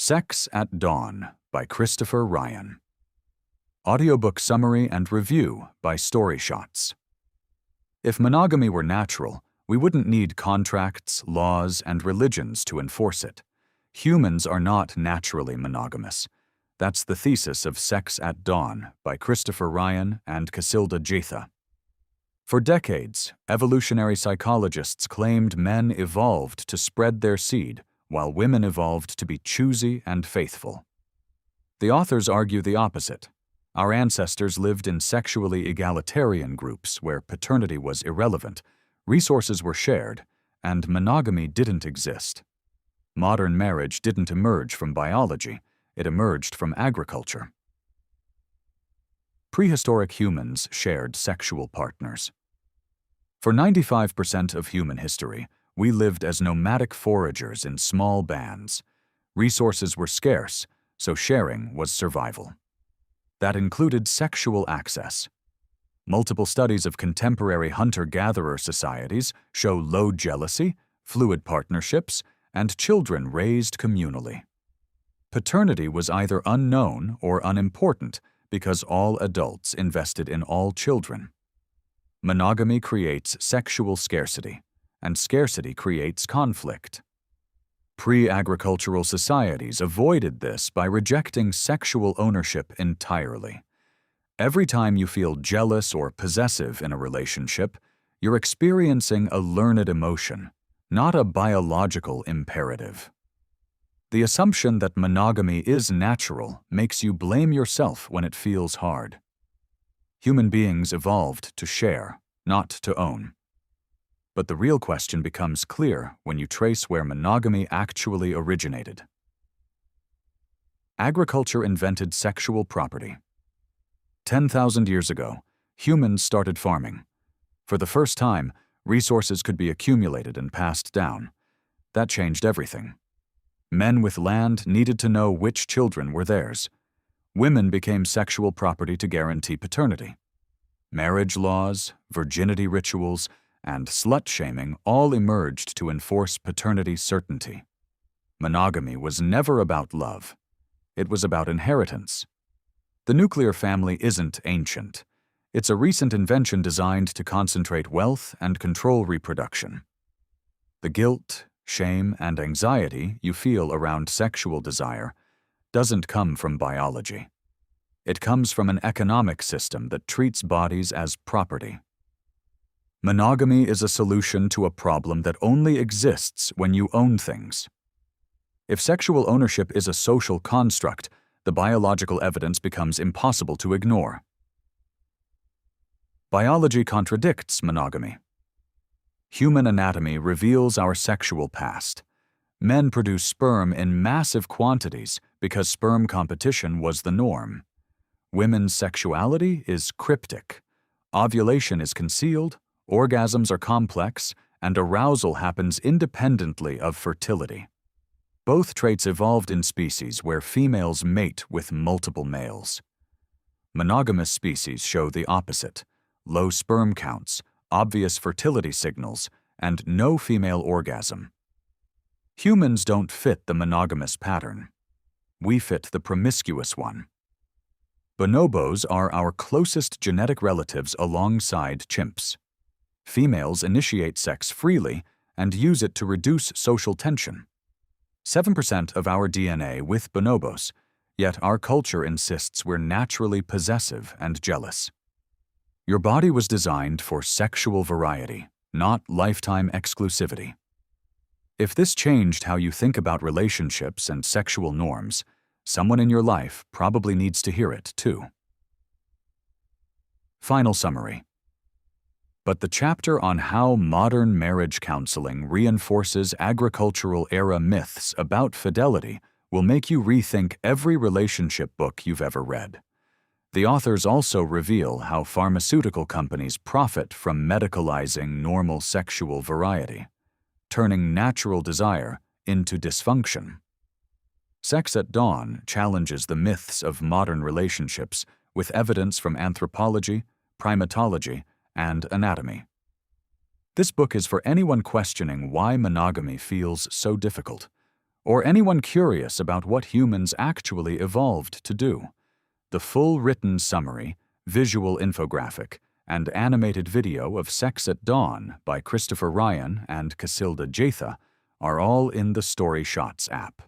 Sex at Dawn by Christopher Ryan. Audiobook summary and review by StoryShots. If monogamy were natural, we wouldn't need contracts, laws, and religions to enforce it. Humans are not naturally monogamous. That's the thesis of Sex at Dawn by Christopher Ryan and Casilda Jatha. For decades, evolutionary psychologists claimed men evolved to spread their seed, while women evolved to be choosy and faithful. The authors argue the opposite. Our ancestors lived in sexually egalitarian groups where paternity was irrelevant, resources were shared, and monogamy didn't exist. Modern marriage didn't emerge from biology, it emerged from agriculture. Prehistoric humans shared sexual partners. For 95% of human history, we lived as nomadic foragers in small bands. Resources were scarce, so sharing was survival. That included sexual access. Multiple studies of contemporary hunter-gatherer societies show low jealousy, fluid partnerships, and children raised communally. Paternity was either unknown or unimportant because all adults invested in all children. Monogamy creates sexual scarcity, and scarcity creates conflict. Pre-agricultural societies avoided this by rejecting sexual ownership entirely. Every time you feel jealous or possessive in a relationship, you're experiencing a learned emotion, not a biological imperative. The assumption that monogamy is natural makes you blame yourself when it feels hard. Human beings evolved to share, not to own. But the real question becomes clear when you trace where monogamy actually originated. Agriculture invented sexual property. 10,000 years ago, humans started farming. For the first time, resources could be accumulated and passed down. That changed everything. Men with land needed to know which children were theirs. Women became sexual property to guarantee paternity. Marriage laws, virginity rituals, and slut-shaming all emerged to enforce paternity certainty. Monogamy was never about love. It was about inheritance. The nuclear family isn't ancient. It's a recent invention designed to concentrate wealth and control reproduction. The guilt, shame, and anxiety you feel around sexual desire doesn't come from biology. It comes from an economic system that treats bodies as property. Monogamy is a solution to a problem that only exists when you own things. If sexual ownership is a social construct, the biological evidence becomes impossible to ignore. Biology contradicts monogamy. Human anatomy reveals our sexual past. Men produce sperm in massive quantities because sperm competition was the norm. Women's sexuality is cryptic. Ovulation is concealed, orgasms are complex, and arousal happens independently of fertility. Both traits evolved in species where females mate with multiple males. Monogamous species show the opposite: low sperm counts, obvious fertility signals, and no female orgasm. Humans don't fit the monogamous pattern. We fit the promiscuous one. Bonobos are our closest genetic relatives alongside chimps. Females initiate sex freely and use it to reduce social tension. 7% of our DNA with bonobos, yet our culture insists we're naturally possessive and jealous. Your body was designed for sexual variety, not lifetime exclusivity. If this changed how you think about relationships and sexual norms, someone in your life probably needs to hear it too. Final summary. But the chapter on how modern marriage counseling reinforces agricultural-era myths about fidelity will make you rethink every relationship book you've ever read. The authors also reveal how pharmaceutical companies profit from medicalizing normal sexual variety, turning natural desire into dysfunction. Sex at Dawn challenges the myths of modern relationships with evidence from anthropology, primatology, and anatomy. This book is for anyone questioning why monogamy feels so difficult, or anyone curious about what humans actually evolved to do. The full written summary, visual infographic, and animated video of Sex at Dawn by Christopher Ryan and Casilda Jatha are all in the StoryShots app.